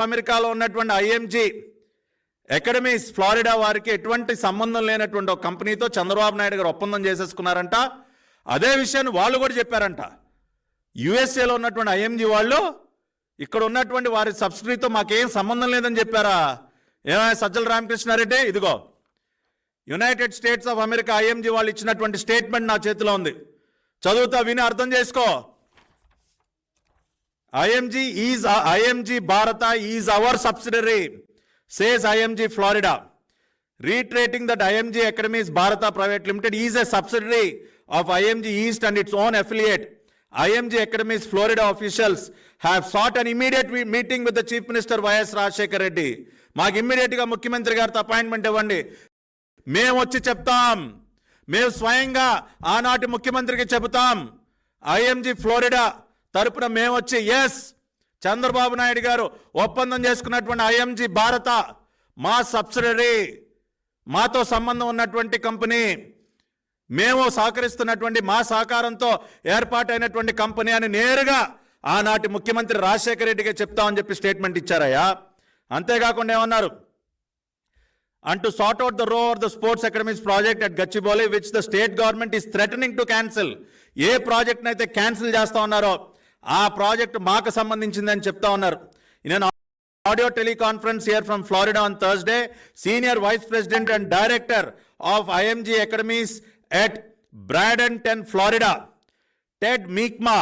అమెరికాలో ఉన్నటువంటి IMG academies Florida వారికి ఎటువంటి సంబంధం లేనటువంటి ఒక కంపెనీతో చంద్రబాబు నాయుడు గారు ఒప్పందం చేసేసుకున్నారంట. అదే విషయాన్ని వాళ్ళు కూడా చెప్పారంట. యుఎస్ఏలో ఉన్నటువంటి ఐఎంజీ వాళ్ళు ఇక్కడ ఉన్నటువంటి వారి సబ్సిడీతో మాకేం సంబంధం లేదని చెప్పారా? ఏమైనా సజ్జల రామకృష్ణారెడ్డి, ఇదిగో United states of America IMG వాళ్ళు ఇచ్చినటువంటి స్టేట్మెంట్ నా చేతిలో ఉంది, చదువుతా, విని అర్థం చేసుకో. IMG Bharata is our subsidiary, says IMG Florida, reiterating that IMG Academies Bharata Private Limited is a subsidiary of IMG East and its own affiliate. IMG Academies Florida officials have sought an immediate meeting with the Chief Minister YS Rajshekar Reddy. మాకు ఇమ్మీడియట్గా ముఖ్యమంత్రి గారితో appointment ఇవ్వండి, మేము వచ్చి చెప్తాం, మేము స్వయంగా ఆనాటి ముఖ్యమంత్రికి చెబుతాం. ఐఎంజీ ఫ్లోరిడా తరపున మేము వచ్చి ఎస్, చంద్రబాబు నాయుడు గారు ఒప్పందం చేసుకున్నటువంటి ఐఎంజీ భారత మా సబ్సిడరీ, మాతో సంబంధం ఉన్నటువంటి కంపెనీ, మేము సహకరిస్తున్నటువంటి మా సహకారంతో ఏర్పాటైనటువంటి కంపెనీ అని నేరుగా ఆనాటి ముఖ్యమంత్రి రాజశేఖర రెడ్డిగా చెప్తామని చెప్పి స్టేట్మెంట్ ఇచ్చారయ్యా. అంతేకాకుండా ఏమన్నారు? and to sort out the row of the sports academies project at Gachibowli, which the state government is threatening to cancel. A project అయితే క్యాన్సిల్ చేస్తా ఉన్నారో ఆ ప్రాజెక్ట్ మాకు సంబంధించిందని చెప్తా ఉన్నారు. In an audio teleconference here from Florida on Thursday, Senior Vice President and Director of IMG Academies at Bradenton, Florida, Ted Meekma,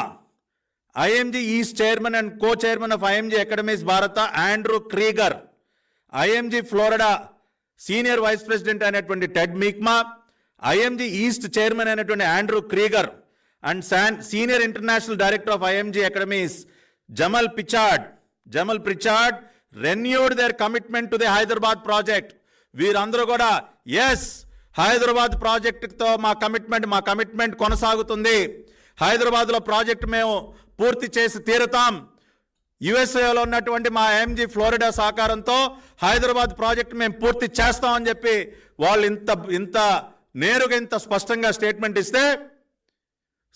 IMG East Chairman and Co-Chairman of IMG Academies Bharata, Andrew Krieger, IMG Florida Senior Vice President అయినటువంటి Ted మీక్మా, IMG East Chairman అయినటువంటి Andrew క్రీగర్ and Senior International Director of IMG Academies Jamal Pritchard renewed their commitment to the Hyderabad project. వీరందరూ కూడా yes, Hyderabad ప్రాజెక్టుతో మా commitment కొనసాగుతుంది, హైదరాబాద్లో project మేము పూర్తి చేసి తీరుతాం, యుఎస్ఏలో ఉన్నటువంటి మా ఐఎంజీ ఫ్లోరిడా సహకారంతో హైదరాబాద్ ప్రాజెక్ట్ మేము పూర్తి చేస్తామని చెప్పి వాళ్ళు ఇంత నేరుగా ఇంత స్పష్టంగా స్టేట్మెంట్ ఇస్తే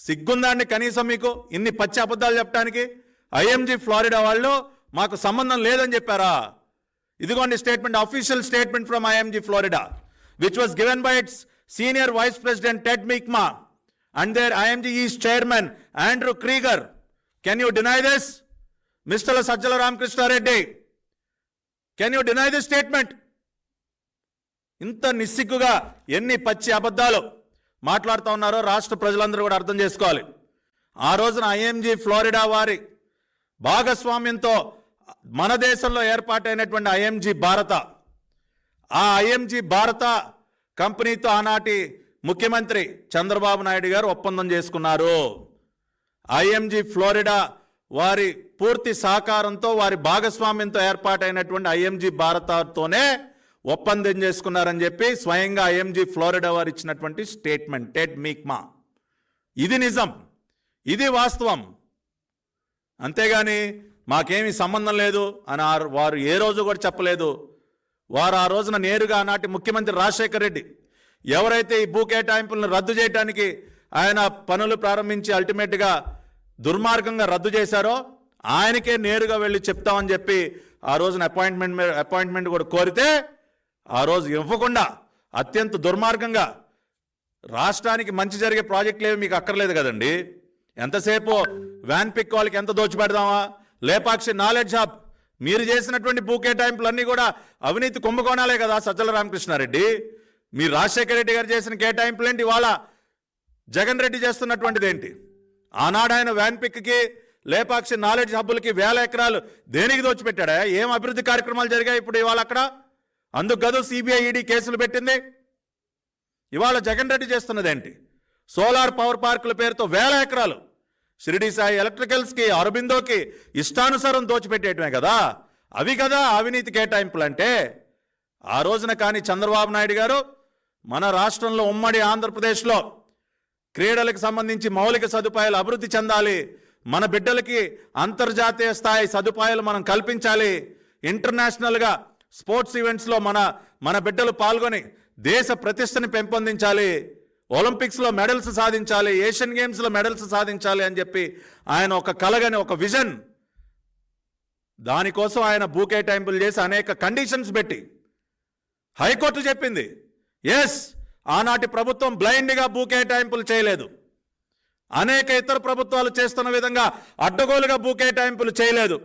సిగ్గుందాన్ని కనీసం మీకు ఇన్ని పచ్చి అబద్ధాలు చెప్పడానికి? ఐఎంజీ ఫ్లోరిడా వాళ్ళు మాకు సంబంధం లేదని చెప్పారా? ఇదిగోండి statement, official statement from IMG Florida, which was given by its senior vice president Ted Meekma and their IMG East chairman Andrew Krieger. Can you deny this? Mr. Sajjala Ramakrishna Reddy, can you deny this statement? ఇంత నిస్సిగ్గుగా ఎన్ని పచ్చి అబద్ధాలు మాట్లాడుతూ ఉన్నారో రాష్ట్ర ప్రజలందరూ కూడా అర్థం చేసుకోవాలి. ఆ రోజున ఐఎంజీ ఫ్లోరిడా వారి భాగస్వామ్యంతో మన దేశంలో ఏర్పాటైనటువంటి ఐఎంజీ భారత, ఆ ఐఎంజీ భారత కంపెనీతో ఆనాటి ముఖ్యమంత్రి చంద్రబాబు నాయుడు గారు ఒప్పందం చేసుకున్నారు. ఐఎంజీ ఫ్లోరిడా వారి పూర్తి సహకారంతో వారి భాగస్వామ్యంతో ఏర్పాటైనటువంటి ఐఎంజీ భారతతోనే ఒప్పందం చేసుకున్నారని చెప్పి స్వయంగా ఐఎంజీ ఫ్లోరిడా వారు ఇచ్చినటువంటి స్టేట్మెంట్, టెడ్ మీక్మా. ఇది నిజం, ఇది వాస్తవం. అంతేగాని మాకేమీ సంబంధం లేదు అని వారు ఏ రోజు కూడా చెప్పలేదు. వారు ఆ రోజున నేరుగా ఆనాటి ముఖ్యమంత్రి రాజశేఖర రెడ్డి ఎవరైతే ఈ భూ కేటాయింపులను రద్దు చేయడానికి ఆయన పనులు ప్రారంభించి అల్టిమేట్గా దుర్మార్గంగా రద్దు చేశారో ఆయనకే నేరుగా వెళ్ళి చెప్తామని చెప్పి ఆ రోజున అపాయింట్మెంట్ కూడా కోరితే ఆ రోజు ఇవ్వకుండా అత్యంత దుర్మార్గంగా, రాష్ట్రానికి మంచి జరిగే ప్రాజెక్టులు ఏమి మీకు అక్కర్లేదు కదండి, ఎంతసేపు వ్యాన్ పిక్ వాళ్ళకి ఎంత దోచిపెడదామా, లేపాక్షి నాలెడ్జ్ హబ్, మీరు చేసినటువంటి భూ కేటాయింపులన్నీ కూడా అవినీతి కుంభకోణాలే కదా సజ్జల రామకృష్ణారెడ్డి. మీరు రాజశేఖర రెడ్డి గారు చేసిన కేటాయింపులు ఏంటి, ఇవాళ జగన్ రెడ్డి చేస్తున్నటువంటిది ఏంటి? ఆనాడు ఆయన వ్యాన్ పిక్కి, లేపాక్షి నాలెడ్జ్ హబ్బులకి 1000 ఎకరాలు దేనికి దోచిపెట్టాడా? ఏం అభివృద్ధి కార్యక్రమాలు జరిగాయి ఇప్పుడు ఇవాళ అక్కడ? అందుకు గదు సిబిఐ ఈడీ కేసులు పెట్టింది. ఇవాళ జగన్ రెడ్డి చేస్తున్నది ఏంటి? సోలార్ పవర్ పార్కుల పేరుతో 1000 ఎకరాలు షిరిడి సాయి ఎలక్ట్రికల్స్కి, అరబిందోకి ఇష్టానుసారం దోచిపెట్టేయటమే కదా. అవి కదా అవినీతి కేటాయింపులు అంటే. ఆ రోజున కానీ చంద్రబాబు నాయుడు గారు మన రాష్ట్రంలో ఉమ్మడి ఆంధ్రప్రదేశ్లో క్రీడలకు సంబంధించి మౌలిక సదుపాయాలు అభివృద్ధి చెందాలి, మన బిడ్డలకి అంతర్జాతీయ స్థాయి సదుపాయాలు మనం కల్పించాలి, ఇంటర్నేషనల్గా స్పోర్ట్స్ ఈవెంట్స్లో మన బిడ్డలు పాల్గొని దేశ ప్రతిష్టని పెంపొందించాలి, ఒలింపిక్స్లో మెడల్స్ సాధించాలి, ఏషియన్ గేమ్స్లో మెడల్స్ సాధించాలి అని చెప్పి ఆయన ఒక కలగని ఒక విజన్ దానికోసం ఆయన భూ కేటాయింపులు చేసి అనేక కండిషన్స్ పెట్టి హైకోర్టు చెప్పింది ఎస్ ఆనాటి ప్రభుత్వం బ్లైండ్గా భూ కేటాయింపులు చేయలేదు, అనేక ఇతర ప్రభుత్వాలు చేస్తున్న విధంగా అడ్డగోలుగా భూ కేటాయింపులు చేయలేదు.